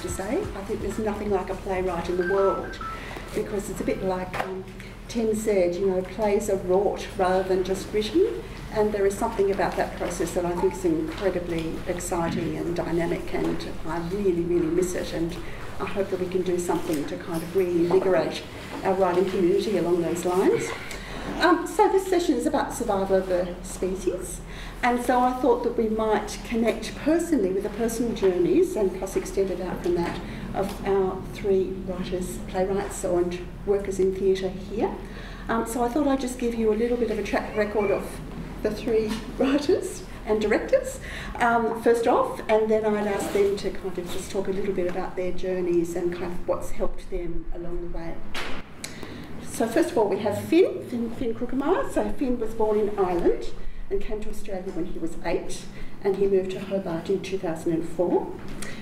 to say. I think there's nothing like a playwright in the world, because it's a bit like Tim said, you know, plays are wrought rather than just written, and there is something about that process that I think is incredibly exciting and dynamic, and I really, really miss it, and I hope that we can do something to kind of reinvigorate our writing community along those lines. So this session is about survival of the species, and so I thought that we might connect personally with the personal journeys, and plus extend it out from that, of our three writers, playwrights, and workers in theatre here. So I thought I'd just give you a little bit of a track record of the three writers and directors first off, and then I'd ask them to kind of just talk a little bit about their journeys and kind of what's helped them along the way. So first of all, we have Finn Kruckemeyer. So Finn was born in Ireland and came to Australia when he was 8, and he moved to Hobart in 2004.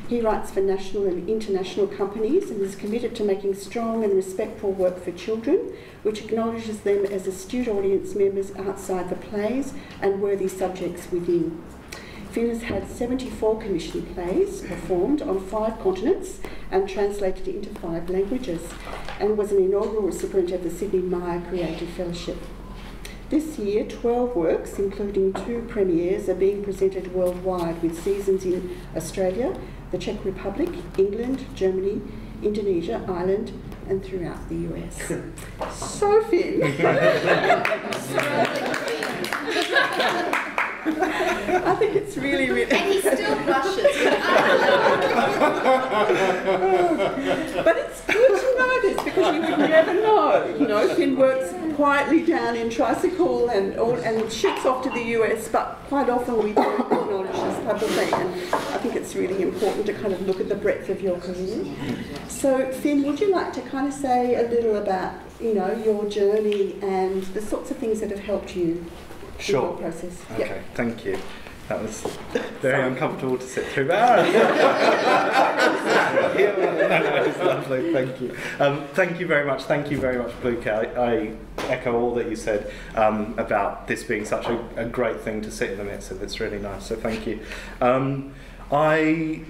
He writes for national and international companies and is committed to making strong and respectful work for children, which acknowledges them as astute audience members outside the plays and worthy subjects within. Finn has had 74 commissioned plays performed on 5 continents and translated into 5 languages, and was an inaugural recipient of the Sydney Myer Creative Fellowship. This year, 12 works, including 2 premieres, are being presented worldwide, with seasons in Australia, the Czech Republic, England, Germany, Indonesia, Ireland, and throughout the US. So Finn. I think it's really, really... And he still blushes. But it's good to know this, because you would never know. You know, Finn works quietly down in Tricycle and ships off to the US, but quite often we don't acknowledge this publicly, and I think it's really important to kind of look at the breadth of your career. So Finn, would you like to kind of say a little about, you know, your journey and the sorts of things that have helped you? Sure. Process. Okay, yep. Thank you. That was very uncomfortable to sit through. No, it's lovely. Thank you. Thank you very much. Thank you very much, Luke. I echo all that you said about this being such a great thing to sit in the midst of. It's really nice. So thank you. I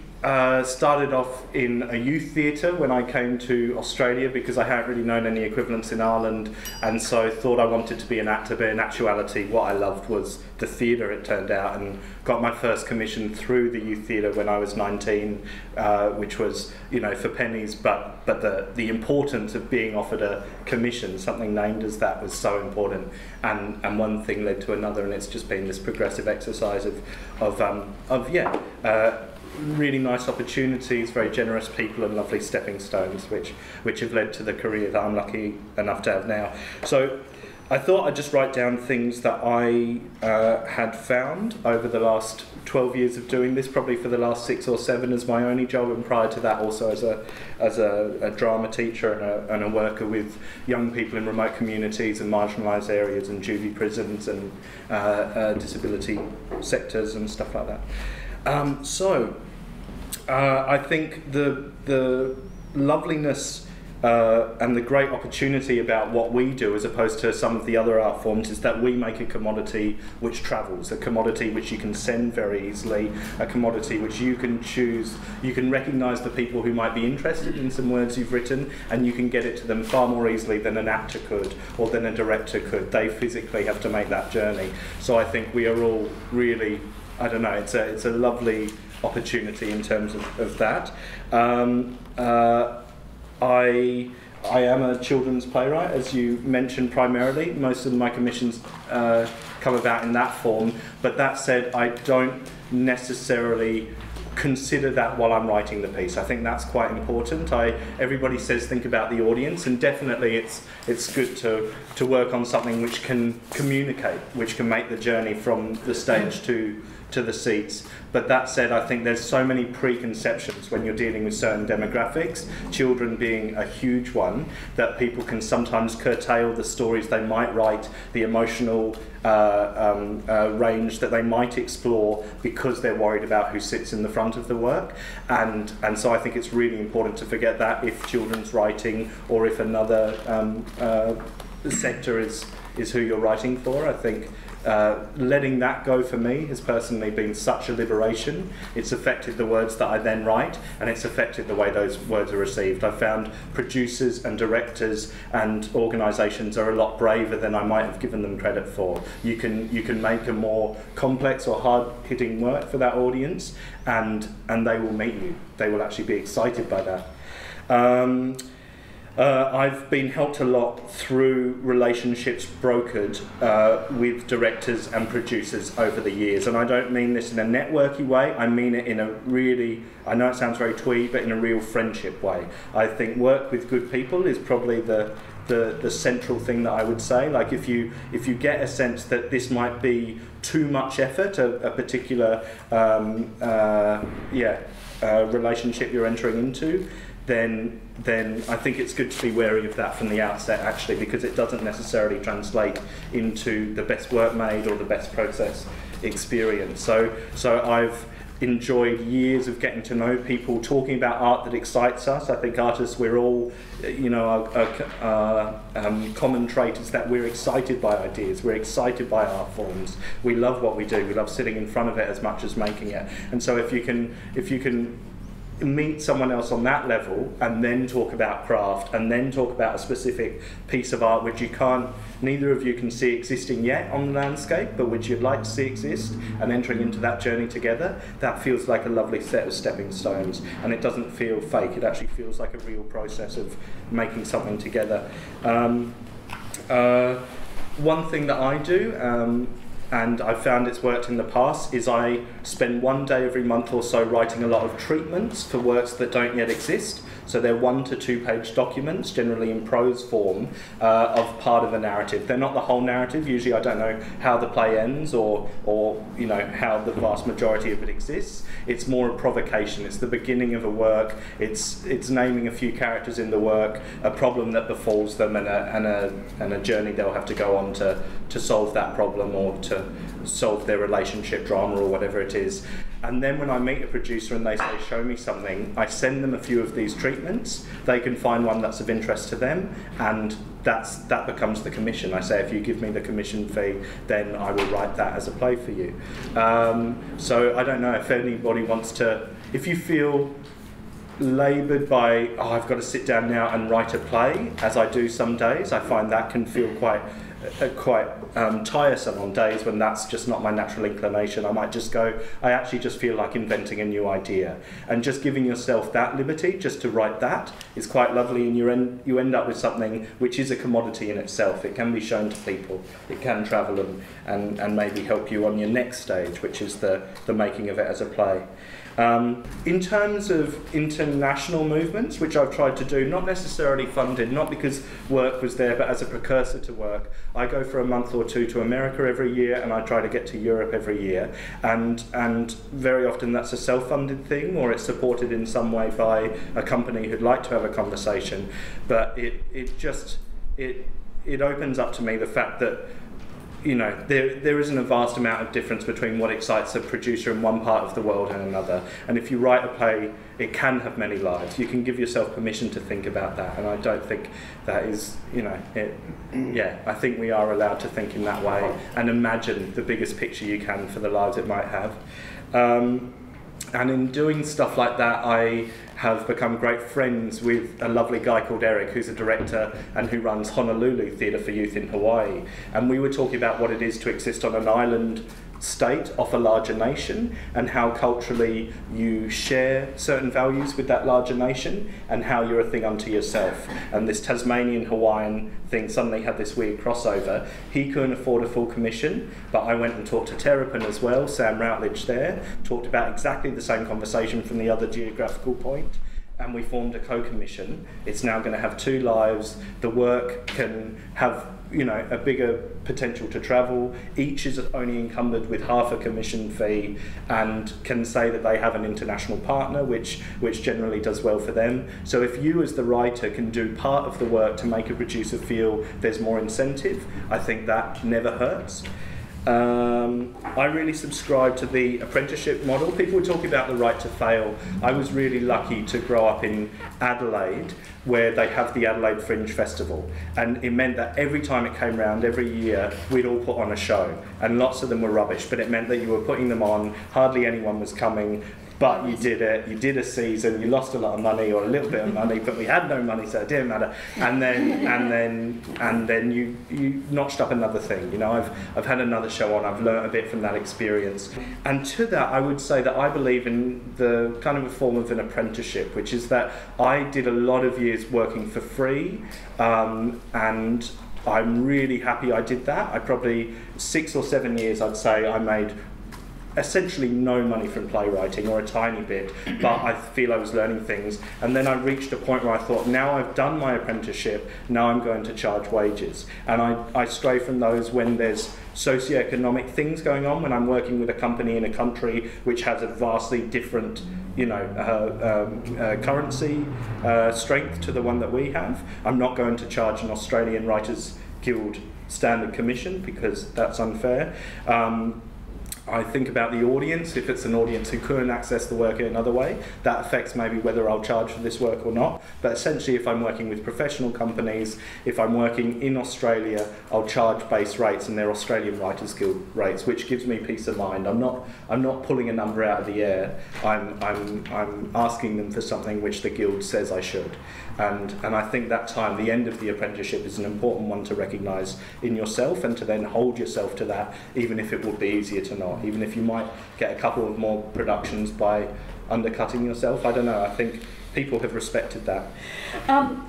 started off in a youth theatre when I came to Australia, because I hadn't really known any equivalents in Ireland, and so thought I wanted to be an actor, but in actuality what I loved was the theatre, it turned out, and got my first commission through the youth theatre when I was 19, which was, you know, for pennies, but the importance of being offered a commission, something named as that, was so important, and one thing led to another, and it's just been this progressive exercise of really nice opportunities, very generous people, and lovely stepping stones, which have led to the career that I'm lucky enough to have now. So I thought I'd just write down things that I had found over the last 12 years of doing this, probably for the last 6 or 7 as my only job, and prior to that also as a drama teacher and a worker with young people in remote communities and marginalised areas and juvie prisons and disability sectors and stuff like that. I think the loveliness and the great opportunity about what we do, as opposed to some of the other art forms, is that we make a commodity which travels, a commodity which you can send very easily, a commodity which you can choose. You can recognise the people who might be interested in some words you've written, and you can get it to them far more easily than an actor could or than a director could. They physically have to make that journey. So I think we are all really, I don't know, it's a lovely opportunity in terms of that. I am a children's playwright, as you mentioned primarily. Most of my commissions come about in that form, but that said, I don't necessarily consider that while I'm writing the piece. I think that's quite important. Everybody says think about the audience, and definitely it's good to work on something which can communicate, which can make the journey from the stage to the seats. But that said, I think there's so many preconceptions when you're dealing with certain demographics, children being a huge one, that people can sometimes curtail the stories they might write, the emotional range that they might explore, because they're worried about who sits in the front of the work. And so I think it's really important to forget that if children's writing, or if another sector is who you're writing for. I think letting that go for me has personally been such a liberation. It's affected the words that I then write, and it's affected the way those words are received. I've found producers and directors and organisations are a lot braver than I might have given them credit for. You can make a more complex or hard-hitting work for that audience, and they will meet you. They will actually be excited by that. I've been helped a lot through relationships brokered with directors and producers over the years, and I don't mean this in a networky way. I mean it in a really, I know it sounds very twee, but in a real friendship way. I think work with good people is probably the central thing that I would say. Like if you get a sense that this might be too much effort, a particular relationship you're entering into, then I think it's good to be wary of that from the outset, actually, because it doesn't necessarily translate into the best work made or the best process experience. So I've enjoyed years of getting to know people, talking about art that excites us. I think artists, we're all, our common trait is that we're excited by ideas, we're excited by art forms, we love what we do, we love sitting in front of it as much as making it. And so if you can meet someone else on that level and then talk about craft and then talk about a specific piece of art which neither of you can see existing yet on the landscape, but which you'd like to see exist, and entering into that journey together, that feels like a lovely set of stepping stones, and it doesn't feel fake. It actually feels like a real process of making something together. One thing that I do, and I've found it's worked in the past, is I spend one day every month or so writing a lot of treatments for works that don't yet exist. So they're 1 to 2 page documents, generally in prose form, of part of a narrative. They're not the whole narrative. Usually I don't know how the play ends or how the vast majority of it exists. It's more a provocation. It's the beginning of a work. It's naming a few characters in the work, a problem that befalls them, and a journey they'll have to go on to solve that problem or to solve their relationship drama or whatever it is. And then when I meet a producer and they say, show me something, I send them a few of these treatments. They can find one that's of interest to them, and that becomes the commission. I say, if you give me the commission fee, then I will write that as a play for you. So I don't know if anybody wants to, if you feel laboured by, I've got to sit down now and write a play, as I do some days, I find that can feel quite tiresome on days when that's just not my natural inclination. I might just go, I actually just feel like inventing a new idea, and just giving yourself that liberty just to write that is quite lovely, and you end up with something which is a commodity in itself. It can be shown to people, it can travel and maybe help you on your next stage, which is the making of it as a play. In terms of international movements, which I've tried to do, not necessarily funded, not because work was there, but as a precursor to work, I go for a month or two to America every year, and I try to get to Europe every year, and very often that's a self-funded thing, or it's supported in some way by a company who'd like to have a conversation, but it opens up to me the fact that there isn't a vast amount of difference between what excites a producer in one part of the world and another. And if you write a play, it can have many lives. You can give yourself permission to think about that. And I don't think that is, I think we are allowed to think in that way and imagine the biggest picture you can for the lives it might have. And in doing stuff like that, I have become great friends with a lovely guy called Eric, who's a director and who runs Honolulu Theatre for Youth in Hawaii. And we were talking about what it is to exist on an island state off a larger nation, and how culturally you share certain values with that larger nation, and how you're a thing unto yourself. And this Tasmanian Hawaiian thing suddenly had this weird crossover. He couldn't afford a full commission, but I went and talked to Terrapin as well, Sam Routledge there, talked about exactly the same conversation from the other geographical point, and we formed a co-commission. It's now going to have 2 lives. The work can have a bigger potential to travel. Each is only encumbered with half a commission fee, and can say that they have an international partner, which generally does well for them. So if you as the writer can do part of the work to make a producer feel there's more incentive, I think that never hurts. I really subscribe to the apprenticeship model. People were talking about the right to fail. I was really lucky to grow up in Adelaide, where they have the Adelaide Fringe Festival, and it meant that every time it came round, every year, we'd all put on a show, and lots of them were rubbish, but it meant that you were putting them on, hardly anyone was coming, but you did it, you did a season, you lost a lot of money or a little bit of money, but we had no money, so it didn't matter. And then you notched up another thing. You know, I've had another show on, I've learnt a bit from that experience. And to that, I would say that I believe in the kind of a form of an apprenticeship, which is that I did a lot of years working for free, and I'm really happy I did that. I probably 6 or 7 years, I'd say, I made essentially no money from playwriting, or a tiny bit, but I feel I was learning things. And then I reached a point where I thought, now I've done my apprenticeship, now I'm going to charge wages. And I stray from those when there's socioeconomic things going on, when I'm working with a company in a country which has a vastly different, you know, currency strength to the one that we have. I'm not going to charge an Australian Writers Guild standard commission, because that's unfair. I think about the audience. If it's an audience who couldn't access the work in another way, that affects maybe whether I'll charge for this work or not. But essentially, if I'm working with professional companies, if I'm working in Australia, I'll charge base rates, and they're Australian Writers Guild rates, which gives me peace of mind. I'm not pulling a number out of the air. I'm asking them for something which the guild says I should. And I think that time, the end of the apprenticeship, is an important one to recognise in yourself, and to then hold yourself to that, even if it would be easier to not. Even if you might get a couple of more productions by undercutting yourself. I don't know, I think people have respected that.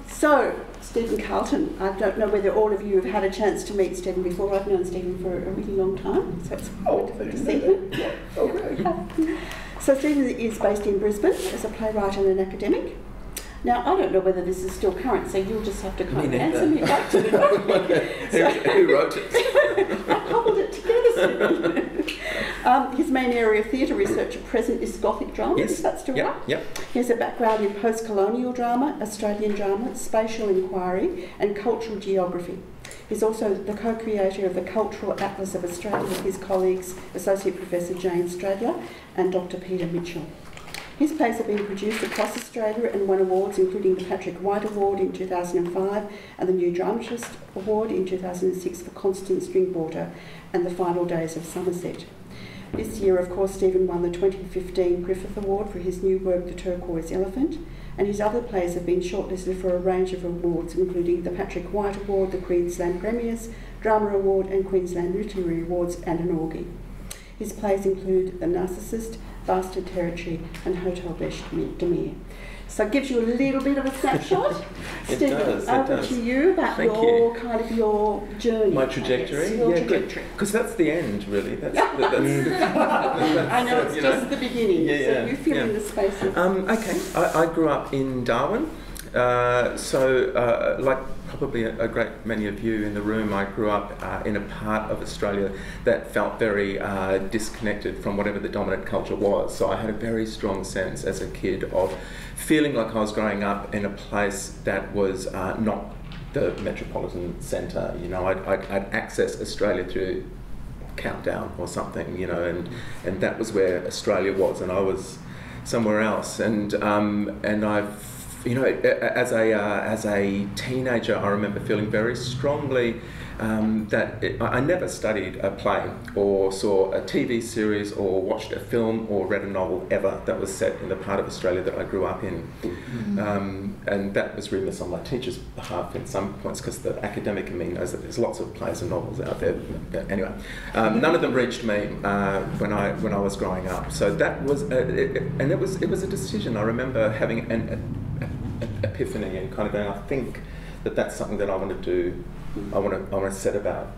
So, Stephen Carlton, I don't know whether all of you have had a chance to meet Stephen before. I've known Stephen for a really long time, so it's wonderful to see him. Okay. So Stephen is based in Brisbane as a playwright and an academic. Now, I don't know whether this is still current, so you'll just have to kind of answer me back to it. Who wrote it? I cobbled it together. His main area of theatre research at present is Gothic drama. Yes. Is that still right? Yep. He has a background in post-colonial drama, Australian drama, spatial inquiry and cultural geography. He's also the co-creator of the Cultural Atlas of Australia with his colleagues, Associate Professor Jane Stradler and Dr. Peter Mitchell. His plays have been produced across Australia and won awards, including the Patrick White Award in 2005 and the New Dramatist Award in 2006 for Constance Drinkwater and The Final Days of Somerset. This year, of course, Stephen won the 2015 Griffith Award for his new work, The Turquoise Elephant, and his other plays have been shortlisted for a range of awards, including the Patrick White Award, the Queensland Premiers, Drama Award and Queensland Literary Awards, and an Orgie. His plays include The Narcissist, Bastard Territory and Hotel Demir. So it gives you a little bit of a snapshot. Stephen, over to you about your journey. My trajectory? Your trajectory. Because that's the end, really. That's I know, it's just the beginning, so you fill in the spaces. Okay, I grew up in Darwin. Like probably a great many of you in the room, I grew up in a part of Australia that felt very disconnected from whatever the dominant culture was. So I had a very strong sense as a kid of feeling like I was growing up in a place that was not the metropolitan centre. You know, I'd access Australia through Countdown or something, you know, and that was where Australia was, and I was somewhere else. And I've, you know, as a teenager, I remember feeling very strongly that I never studied a play or saw a TV series or watched a film or read a novel ever that was set in the part of Australia that I grew up in. And that was remiss on my teacher's behalf in some points, because the academic in me knows that there's lots of plays and novels out there. But anyway, none of them reached me when I was growing up. So that was, it was a decision. I remember having an epiphany and kind of going, I think that's something that I want to do. I want to set about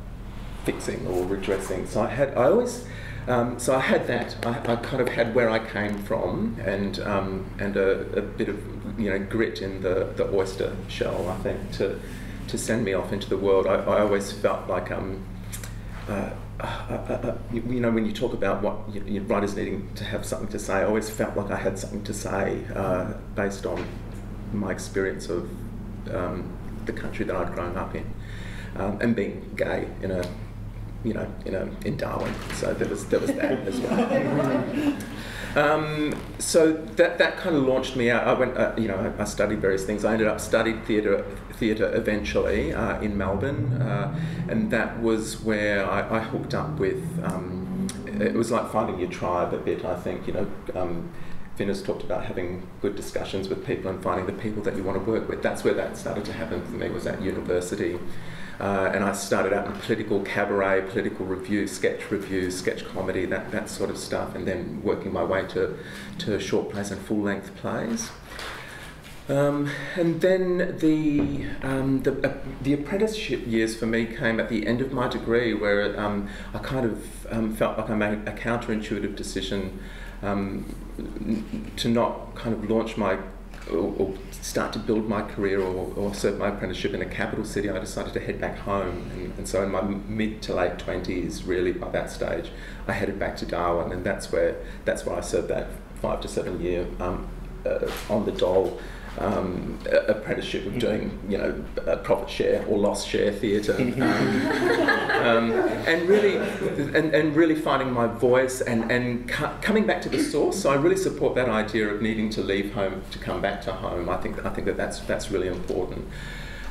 fixing or redressing. So I had that. I kind of had where I came from, and a bit of, you know, grit in the oyster shell, I think, to send me off into the world. I always felt like you know, when you talk about what writers needing to have something to say, I always felt like I had something to say based on my experience of the country that I'd grown up in, and being gay in a in Darwin. So there was that as well. So that kind of launched me out. I went, I studied various things. I ended up studying theatre eventually in Melbourne, and that was where I hooked up with. It was like finding your tribe a bit. I think Finn has talked about having good discussions with people and finding the people that you want to work with. That's where that started to happen for me. Was at university. And I started out in political cabaret, political review, sketch comedy, that sort of stuff, and then working my way to short plays and full-length plays. And then the apprenticeship years for me came at the end of my degree, where I kind of felt like I made a counterintuitive decision to not kind of launch my or start to build my career or serve my apprenticeship in a capital city. I decided to head back home, and so in my mid to late 20s, really by that stage, I headed back to Darwin, and that's where I served that 5 to 7 year on the dole apprenticeship of doing profit share or loss share theatre, and really finding my voice and coming back to the source. So I really support that idea of needing to leave home to come back to home. I think that's really important.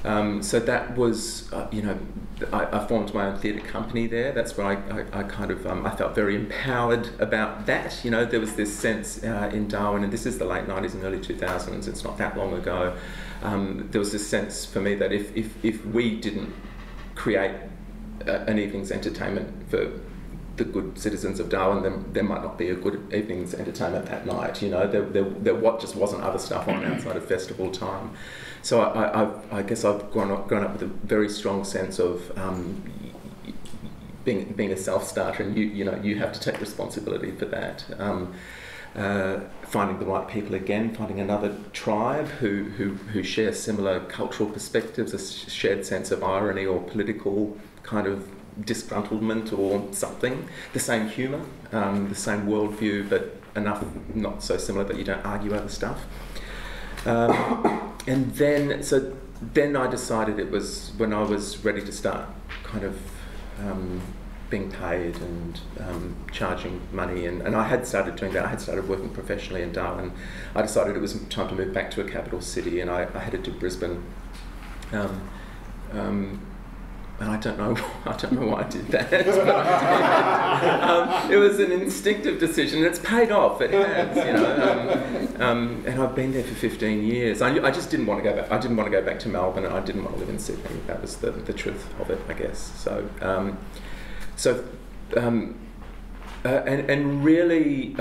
So that was, I formed my own theatre company there. That's where I kind of, I felt very empowered about that. There was this sense in Darwin, and this is the late 90s and early 2000s, it's not that long ago, there was this sense for me that if we didn't create an evening's entertainment for the good citizens of Darwin, then there might not be a good evening's entertainment that night. There just wasn't other stuff on outside of festival time. So I guess I've grown up with a very strong sense of being a self-starter, and you have to take responsibility for that. Finding the right people again, finding another tribe who share similar cultural perspectives, a shared sense of irony or political kind of disgruntlement or something, the same humour, the same worldview, but enough not so similar that you don't argue over stuff. And then I decided it was when I was ready to start kind of being paid and charging money, and I had started doing that. I had started working professionally in Darwin. I decided it was time to move back to a capital city, and I headed to Brisbane. And I don't know why I did that. But I did. It was an instinctive decision, and it's paid off. It has, and I've been there for 15 years. I just didn't want to go back. I didn't want to go back to Melbourne, and I didn't want to live in Sydney. That was the truth of it, I guess. And really.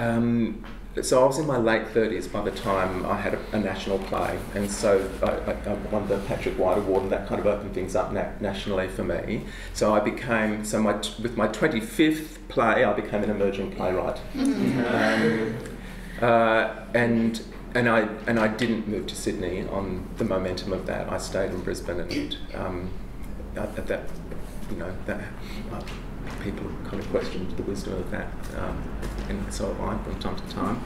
So I was in my late 30s by the time I had a national play, and so I won the Patrick White Award, and that kind of opened things up nationally for me. So I became, with my 25th play, I became an emerging playwright. And I didn't move to Sydney on the momentum of that. I stayed in Brisbane, and people kind of questioned the wisdom of that, and so have I from time to time.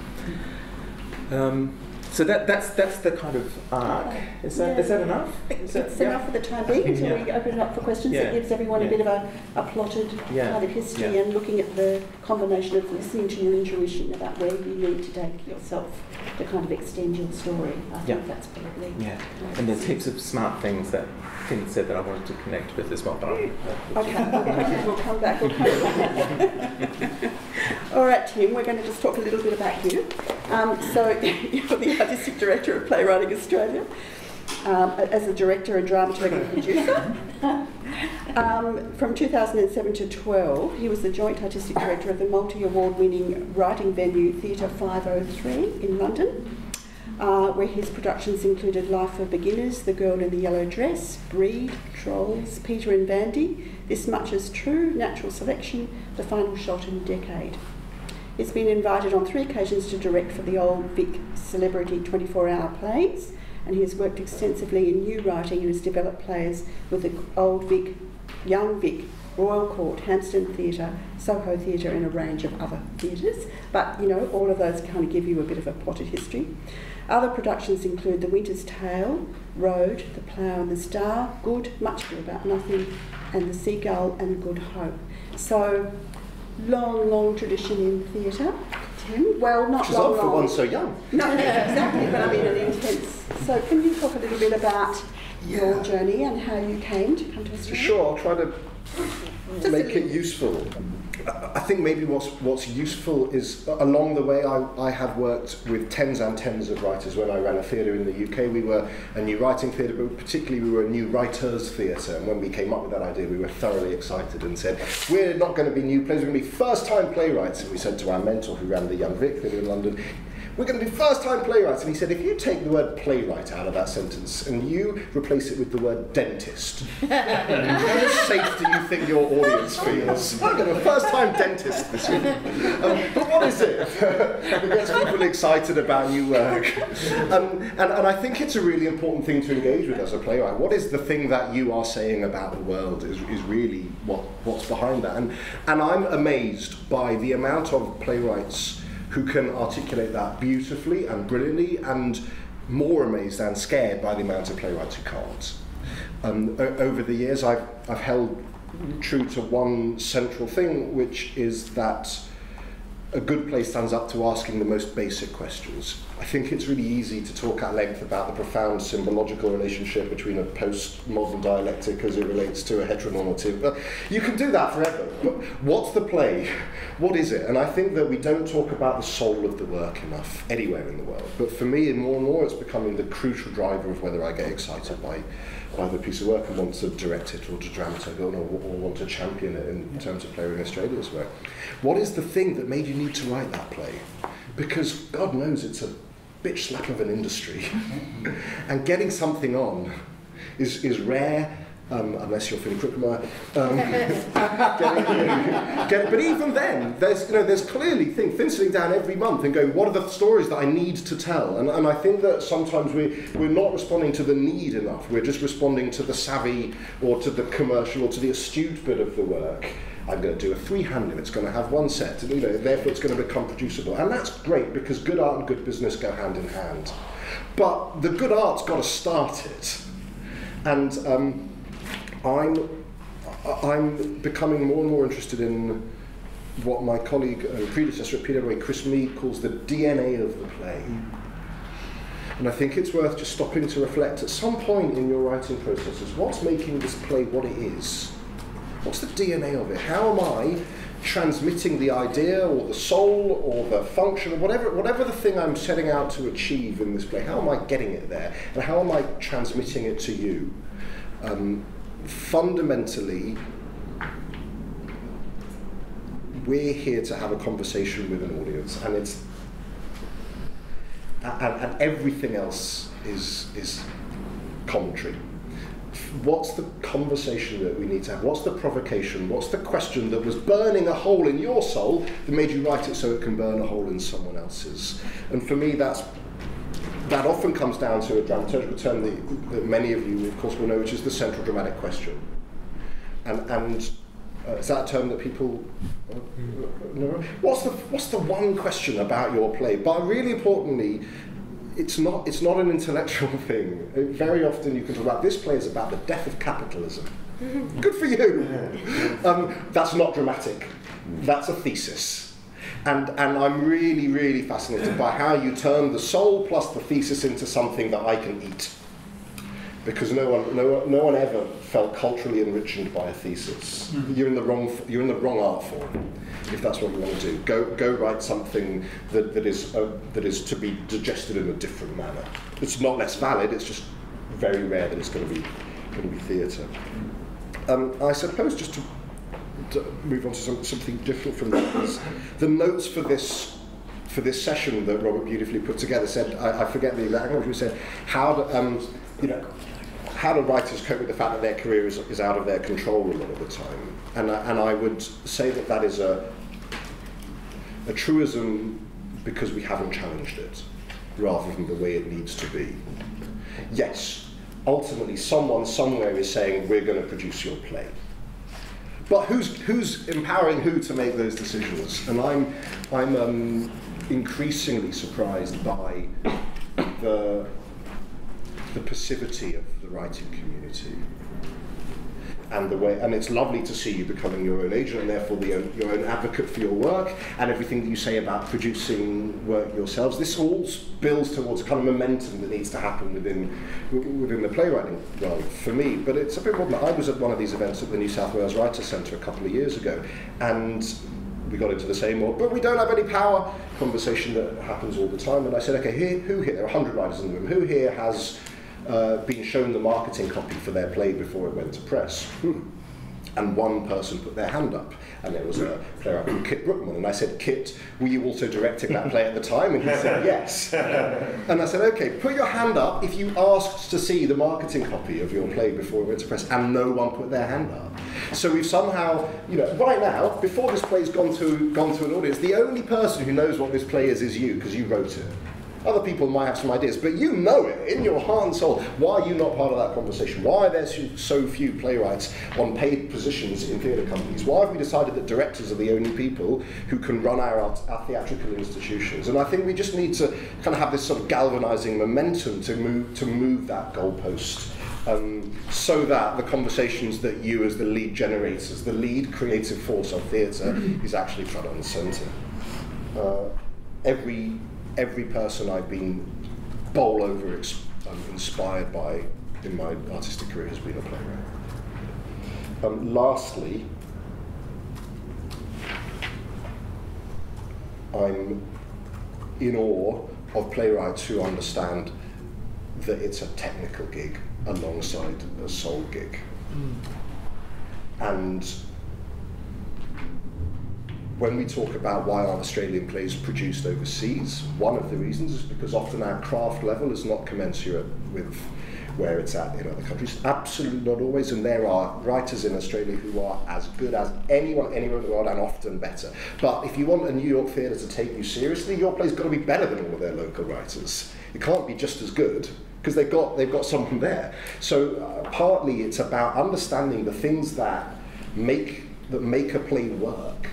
So that's the kind of arc. Is that enough? It's enough for the time being until we open it up for questions. It gives everyone a bit of a plotted kind of history and looking at the combination of listening to your intuition about where you need to take yourself to kind of extend your story. I think that's probably... Yeah, and there's heaps of smart things that Finn said that I wanted to connect with as well. But we'll come back. All right, Tim, we're going to just talk a little bit about you. So you're the Artistic Director of Playwriting Australia, as a director and dramaturg and producer. From 2007 to 12, he was the Joint Artistic Director of the multi-award-winning writing venue Theatre 503 in London, where his productions included Life for Beginners, The Girl in the Yellow Dress, Breed, Trolls, Peter and Vandy, This Much Is True, Natural Selection, The Final Shot and Decade. He's been invited on 3 occasions to direct for the Old Vic Celebrity 24-hour plays, and he has worked extensively in new writing and has developed plays with the Old Vic, Young Vic, Royal Court, Hampstead Theatre, Soho Theatre and a range of other theatres. But, all of those kind of give you a bit of a plotted history. Other productions include The Winter's Tale, Road, The Plough and the Star, Good, Much Ado About Nothing, and The Seagull and Good Hope. So, long tradition in theatre. Tim? Well, not Which is long, odd for one so young. No, exactly, but I mean an intense. So can you talk a little bit about your journey and how you came to come to Australia? Sure, I'll try to make it useful. I think maybe what's useful is along the way I have worked with tens and tens of writers. When I ran a theatre in the UK, we were a new writing theatre, but particularly we were a new writers' theatre. And when we came up with that idea, we were thoroughly excited and said, we're not going to be new plays, we're going to be first-time playwrights. And we said to our mentor who ran the Young Vic Theatre in London, we're going to be first-time playwrights. And he said, if you take the word playwright out of that sentence and you replace it with the word dentist, how safe do you think your audience feels? We're going to first-time dentist this week. But what is it that gets people excited about new work? And I think it's a really important thing to engage with as a playwright. What is the thing that you are saying about the world is really what's behind that. And I'm amazed by the amount of playwrights who can articulate that beautifully and brilliantly, and more amazed and scared by the amount of playwrights who can't. Over the years, I've held true to one central thing, which is that a good play stands up to asking the most basic questions. I think it's really easy to talk at length about the profound symbological relationship between a postmodern dialectic as it relates to a heteronormative. But you can do that forever. But what's the play? What is it? And I think that we don't talk about the soul of the work enough anywhere in the world. But for me, more and more, it's becoming the crucial driver of whether I get excited by the piece of work and want to direct it or to dramatize it or want to champion it in terms of Playwriting Australia's work. What is the thing that made you need to write that play? Because God knows it's a bitch slap of an industry. And getting something on is rare, unless you're feeling Kruckemeyer. But even then, there's clearly things sitting down every month and going, what are the stories that I need to tell? And I think that sometimes we're not responding to the need enough. We're just responding to the savvy or to the commercial or to the astute bit of the work. I'm going to do a three-hand and it's going to have one set, and therefore it's going to become producible. And that's great, because good art and good business go hand in hand. But the good art's got to start it. And I'm becoming more and more interested in what my colleague and predecessor at PWA, Chris Mead, calls the DNA of the play. And I think it's worth just stopping to reflect at some point in your writing processes, what's making this play what it is? What's the DNA of it? How am I transmitting the idea or the soul or the function or whatever the thing I'm setting out to achieve in this play? How am I getting it there? And how am I transmitting it to you? Fundamentally, we're here to have a conversation with an audience, and and everything else is commentary. What's the conversation that we need to have? What's the provocation? What's the question that was burning a hole in your soul that made you write it so it can burn a hole in someone else's? And for me, that often comes down to a dramaturgical term that many of you, of course, will know, which is the central dramatic question. And is that a term that people know? What's the one question about your play? But really importantly, it's not an intellectual thing. Very often you can talk about, this play is about the death of capitalism. Good for you. That's not dramatic. That's a thesis. And I'm really, really fascinated by how you turn the soul plus the thesis into something that I can eat. Because no one ever felt culturally enriched by a thesis. You're in the wrong art form, if that's what you want to do. Go write something that is to be digested in a different manner. It's not less valid. It's just very rare that it's going to be theatre. I suppose just to move on to something different from that is the notes for this session that Robert beautifully put together said, I forget the exact language, he said, how do writers cope with the fact that their career is out of their control a lot of the time? And I would say that is a truism because we haven't challenged it, rather than the way it needs to be. Yes, ultimately someone somewhere is saying, we're going to produce your play. But who's empowering who to make those decisions? And I'm increasingly surprised by the passivity of the writing community. And it's lovely to see you becoming your own agent and therefore your own advocate for your work and everything that you say about producing work yourselves. This all builds towards a kind of momentum that needs to happen within the playwriting world for me. But it's a bit more than that. I was at one of these events at the New South Wales Writers' Centre a couple of years ago, and we got into the same but we don't have any power conversation that happens all the time. And I said, okay, who here, there are 100 writers in the room, who here has been shown the marketing copy for their play before it went to press? And one person put their hand up, and there was a playwright called Kit Brookman, and I said, Kit, were you also directing that play at the time? And he said, yes. And I said, okay, put your hand up if you asked to see the marketing copy of your play before it went to press, and no one put their hand up. So we've somehow, right now, before this play's gone to an audience, the only person who knows what this play is you, because you wrote it. Other people might have some ideas, but you know it in your heart and soul. Why are you not part of that conversation? Why are there so few playwrights on paid positions in theatre companies? Why have we decided that directors are the only people who can run our theatrical institutions? And I think we just need to kind of have this sort of galvanising momentum to move that goalpost, so that the conversations that you as the lead generators, the lead creative force of theatre, is actually front and centre. Every person I've been bowl over inspired by in my artistic career has been a playwright. Lastly, I'm in awe of playwrights who understand that it's a technical gig alongside a soul gig. And when we talk about why aren't Australian plays produced overseas, one of the reasons is because often our craft level is not commensurate with where it's at in other countries. Absolutely not always, and there are writers in Australia who are as good as anyone anywhere in the world, and often better. But if you want a New York theatre to take you seriously, your play's got to be better than all of their local writers. It can't be just as good, because they've got someone there. So partly it's about understanding the things that make a play work.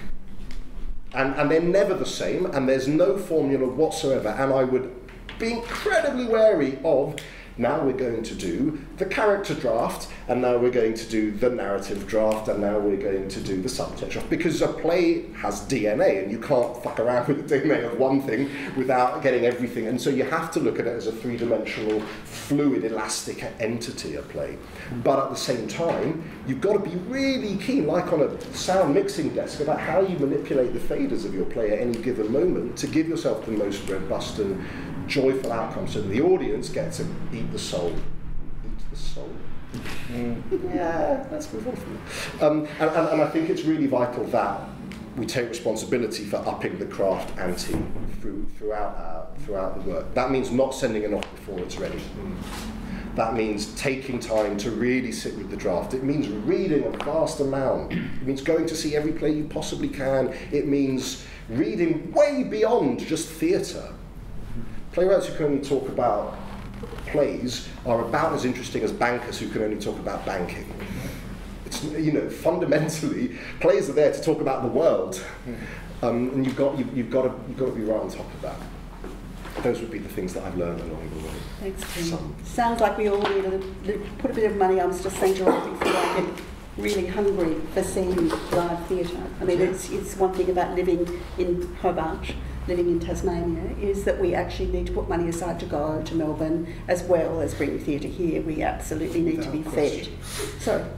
And they're never the same, and there's no formula whatsoever, and I would be incredibly wary of, now we're going to do the character draft, and now we're going to do the narrative draft, and now we're going to do the subtext draft, because a play has DNA, and you can't fuck around with the DNA of one thing without getting everything, and so you have to look at it as a three-dimensional, fluid, elastic entity, a play. But at the same time, you've got to be really keen, like on a sound mixing desk, about how you manipulate the faders of your play at any given moment to give yourself the most robust and joyful outcome, so the audience gets to eat the soul. Eat the soul. Yeah, let's move on from that. And I think it's really vital that we take responsibility for upping the craft ante throughout the work. That means not sending it off before it's ready. That means taking time to really sit with the draft. It means reading a vast amount. It means going to see every play you possibly can. It means reading way beyond just theatre. Playwrights who can only talk about plays are about as interesting as bankers who can only talk about banking. It's, fundamentally, plays are there to talk about the world, and you've got to be right on top of that. Those would be the things that I've learned along the way. Thanks, Tim. Sounds like we all need to put a bit of money. I was just saying to Rob before I get really hungry for seeing live theatre. I mean, it's one thing about living in Hobart, living in Tasmania, is that we actually need to put money aside to go to Melbourne as well as bring theatre here. We absolutely need to be fed. So,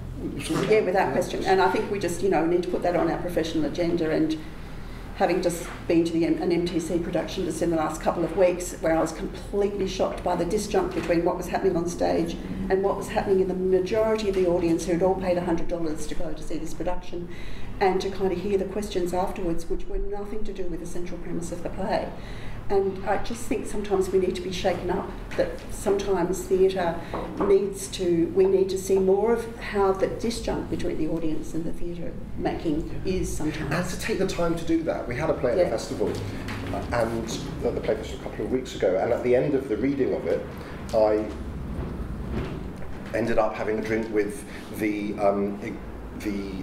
yeah, without question. And I think we just, need to put that on our professional agenda. And having just been to an MTC production just in the last couple of weeks, where I was completely shocked by the disjunct between what was happening on stage and what was happening in the majority of the audience who had all paid $100 to go to see this production, and to kind of hear the questions afterwards, which were nothing to do with the central premise of the play. And I just think sometimes we need to be shaken up, that sometimes theatre we need to see more of how the disjunct between the audience and the theatre making is sometimes. And to take the time to do that. We had a play at the festival, and the play festival a couple of weeks ago, and at the end of the reading of it, I ended up having a drink with the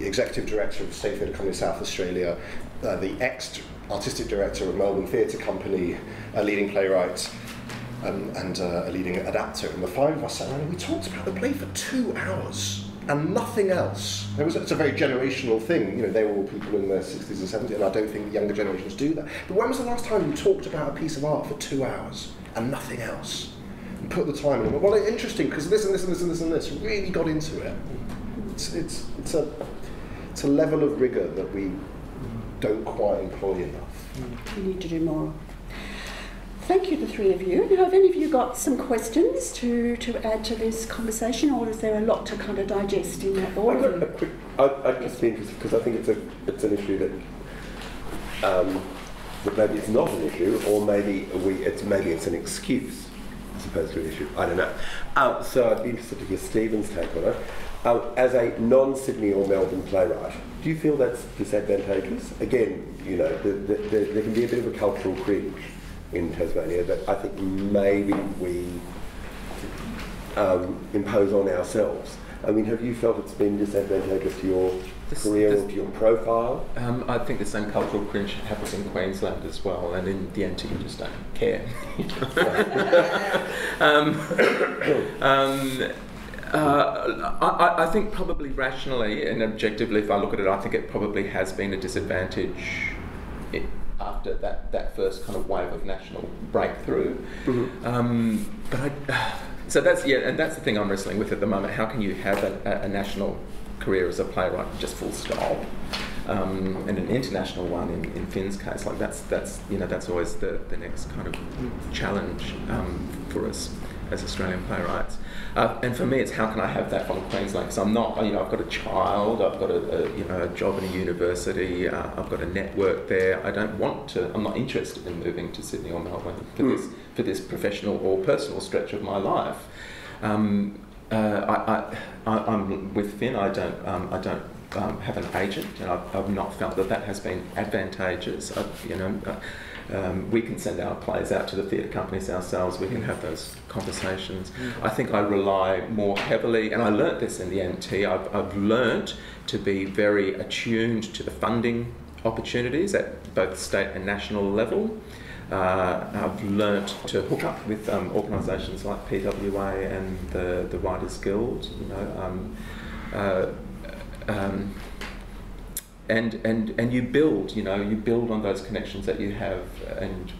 executive director of the State Theatre Company of South Australia, the ex-artistic director of Melbourne Theatre Company, a leading playwright, and a leading adapter, and the five of us sat around and we talked about the play for 2 hours and nothing else. It's a very generational thing. They were all people in their 60s and 70s, and I don't think younger generations do that. But when was the last time you talked about a piece of art for 2 hours and nothing else? And put the time in. Well, it's interesting because this and this and this and this and this really got into it. It's a level of rigour that we don't quite employ enough. We need to do more. Thank you, the three of you. Now, have any of you got some questions to add to this conversation, or is there a lot to kind of digest in that? I'd just be interested, because I think it's an issue that maybe it's not an issue, or maybe it's an excuse as opposed to an issue. I don't know. So I'd be interested to hear Stephen's take on it. As a non-Sydney or Melbourne playwright, do you feel that's disadvantageous? Again, there can be a bit of a cultural cringe in Tasmania that I think maybe we impose on ourselves. I mean, have you felt it's been disadvantageous to your career or to your profile? I think the same cultural cringe happens in Queensland as well, and in the NT you just don't care. I think probably rationally and objectively, if I look at it, I think it probably has been a disadvantage after that first kind of wave of national breakthrough. So that's and that's the thing I'm wrestling with at the moment. How can you have a national career as a playwright just full stop, and an international one in Finn's case? Like that's always the next kind of challenge for us as Australian playwrights. And for me, it's how can I have that from Queensland? Because I'm not, I've got a child, I've got a job in a university, I've got a network there. I don't want to. I'm not interested in moving to Sydney or Melbourne for this professional or personal stretch of my life. I'm with Finn. I don't have an agent, and I've not felt that has been advantageous. We can send our plays out to the theatre companies ourselves. We can have those conversations. I think I rely more heavily, and I learnt this in the NT. I've learnt to be very attuned to the funding opportunities at both state and national level. I've learnt to hook up with organisations like PWA and the Writers Guild. And you build, you build on those connections that you have, and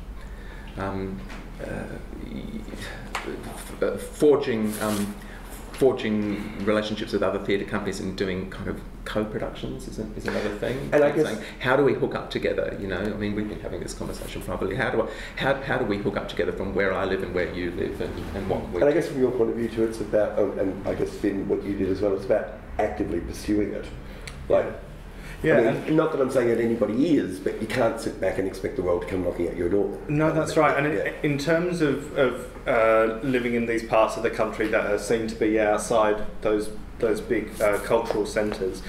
forging relationships with other theatre companies and doing kind of co-productions is another thing. And I guess, how do we hook up together? I mean, we've been having this conversation probably. How do we hook up together from where I live and where you live, and what we... And I guess from your point of view too, it's about, and I guess Finn, what you did as well, it's about actively pursuing it. Yeah, I mean, not that I'm saying that anybody is, but you can't sit back and expect the world to come knocking at your door. No, that's right. And in terms of living in these parts of the country that are seen to be outside those big cultural centres,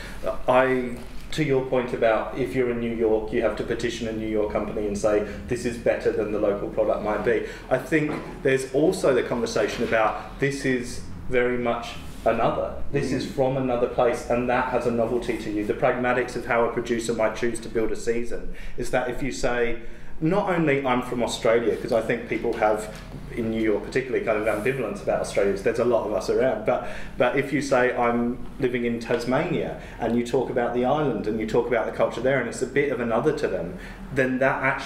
to your point about if you're in New York, you have to petition a New York company and say this is better than the local product might be. I think there's also the conversation about this is very much another. This is from another place, and that has a novelty to you. The pragmatics of how a producer might choose to build a season is that if you say, not only I'm from Australia, because I think people have, in New York particularly, kind of ambivalence about Australia. There's a lot of us around, but if you say I'm living in Tasmania and you talk about the island and you talk about the culture there, and it's a bit of another to them, then that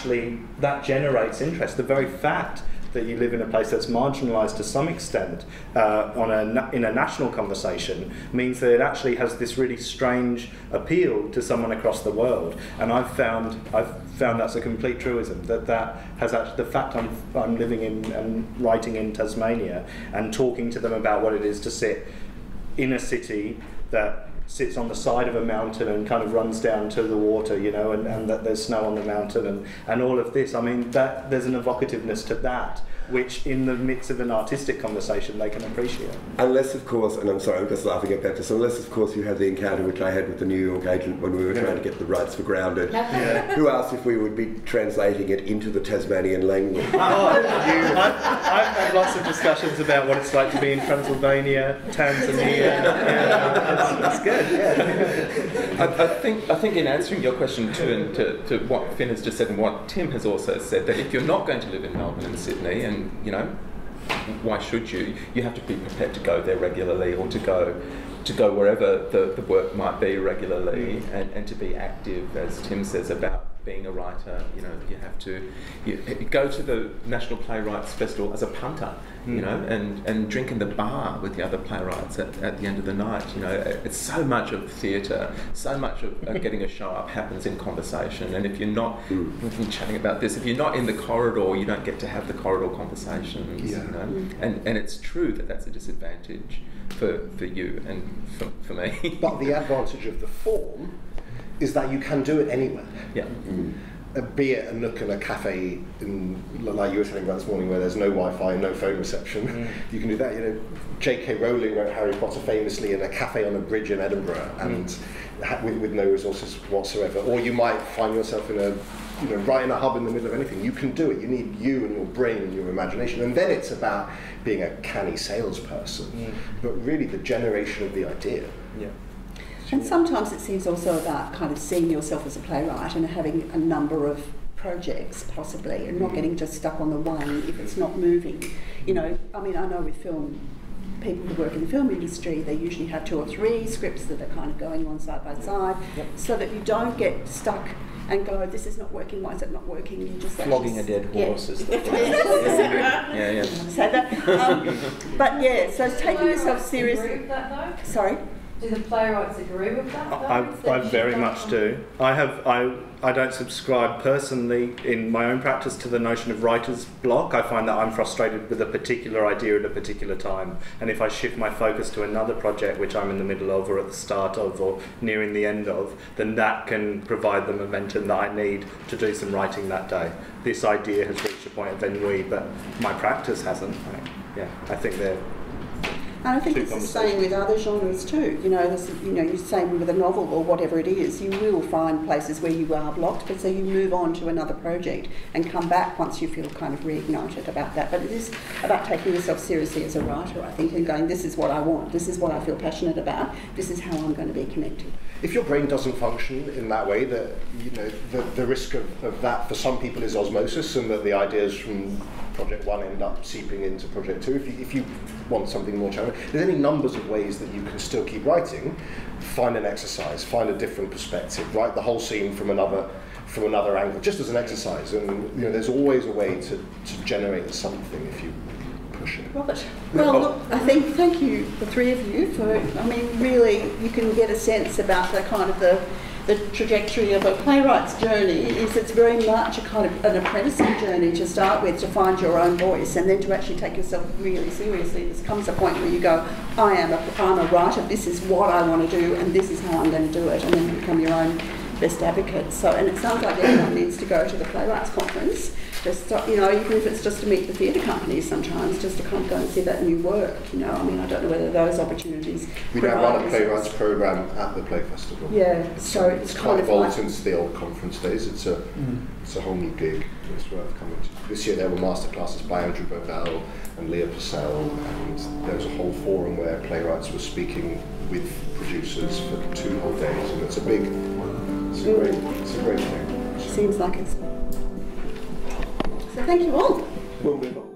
generates interest. The very fact that you live in a place that's marginalised to some extent in a national conversation means that it actually has this really strange appeal to someone across the world. And I've found that's a complete truism, that has actually, the fact I'm living in and writing in Tasmania and talking to them about what it is to sit in a city that sits on the side of a mountain and kind of runs down to the water, and that there's snow on the mountain and all of this. I mean, that there's an evocativeness to that, which in the midst of an artistic conversation they can appreciate. Unless, of course, and I'm sorry, I'm just laughing at that, just unless, of course, you had the encounter which I had with the New York agent when we were trying to get the rights for Grounded, who asked if we would be translating it into the Tasmanian language. I've had lots of discussions about what it's like to be in Transylvania, Tanzania. That's good. I think in answering your question too, and to what Finn has just said and what Tim has also said, that if you're not going to live in Melbourne and Sydney, and why should you? You have to be prepared to go there regularly, or to go wherever the work might be regularly, and to be active, as Tim says about being a writer. You know, you have to you go to the National Playwrights Festival as a punter, you know, and drink in the bar with the other playwrights at the end of the night. You know, it's so much of theatre, so much of getting a show up happens in conversation, and if you're not, we've been chatting about this, if you're not in the corridor, you don't get to have the corridor conversations, you know, and it's true that that's a disadvantage for you and for me. But the advantage of the form is that you can do it anywhere. Yeah. Be it a nook and a cafe, like you were telling about this morning, where there's no Wi-Fi and no phone reception. You can do that. You know, J.K. Rowling wrote Harry Potter famously in a cafe on a bridge in Edinburgh, and with no resources whatsoever. Or you might find yourself in a, you know, right in a hub in the middle of anything. You can do it. You need you and your brain and your imagination, and then it's about being a canny salesperson. But really, the generation of the idea. Yeah. And sometimes it seems also about kind of seeing yourself as a playwright and having a number of projects possibly, and not getting just stuck on the one if it's not moving. You know, I mean, I know with film, people who work in the film industry, they usually have 2 or 3 scripts that are kind of going on side by side, so that you don't get stuck and go, this is not working, why is it not working? You just flogging a dead horse is the Yeah. Say that. But yeah, so taking yourself seriously. Agree with that, though? Sorry? Do the playwrights agree with that, though? I very much do. I don't subscribe personally in my own practice to the notion of writer's block. I find that I'm frustrated with a particular idea at a particular time, and if I shift my focus to another project which I'm in the middle of, or at the start of, or nearing the end of, then that can provide the momentum that I need to do some writing that day. This idea has reached a point of ennui, but my practice hasn't. Yeah, I think they're... And I think it's the same with other genres too. You know, you're saying with a novel or whatever it is, you will find places where you are blocked, but so you move on to another project and come back once you feel kind of reignited about that. But it is about taking yourself seriously as a writer, I think, and going, this is what I want, this is what I feel passionate about, this is how I'm going to be connected. If your brain doesn't function in that way, that, you know, the risk of that for some people is osmosis, and that the ideas from project 1 end up seeping into project 2. If you want something more challenging, there's any numbers of ways that you can still keep writing. Find an exercise, find a different perspective, write the whole scene from another angle, just as an exercise. And you know, there's always a way to generate something if you push it. Robert. Well, look, I think, thank you, the 3 of you, for, I mean, really, you can get a sense about the kind of the trajectory of a playwright's journey. It's very much a kind of an apprenticing journey to start with, to find your own voice, and then to actually take yourself really seriously. There comes a point where you go, I'm a writer, this is what I want to do, and this is how I'm going to do it, and then you become your own best advocate. So, and it sounds like everyone needs to go to the Playwrights Conference, just, you know, even if it's just to meet the theatre companies sometimes, just to kind of go and see that new work, you know. I mean, I don't know whether those opportunities... We now run a Playwrights programme at the Play Festival. Yeah, so it's quite kind of evolved like... since the old conference days. It's a whole new gig. It's worth coming to. This year there were masterclasses by Andrew Bovell and Leah Purcell, and there was a whole forum where playwrights were speaking with producers for 2 whole days, and it's a great thing. Seems like it's... So thank you all. We'll move on.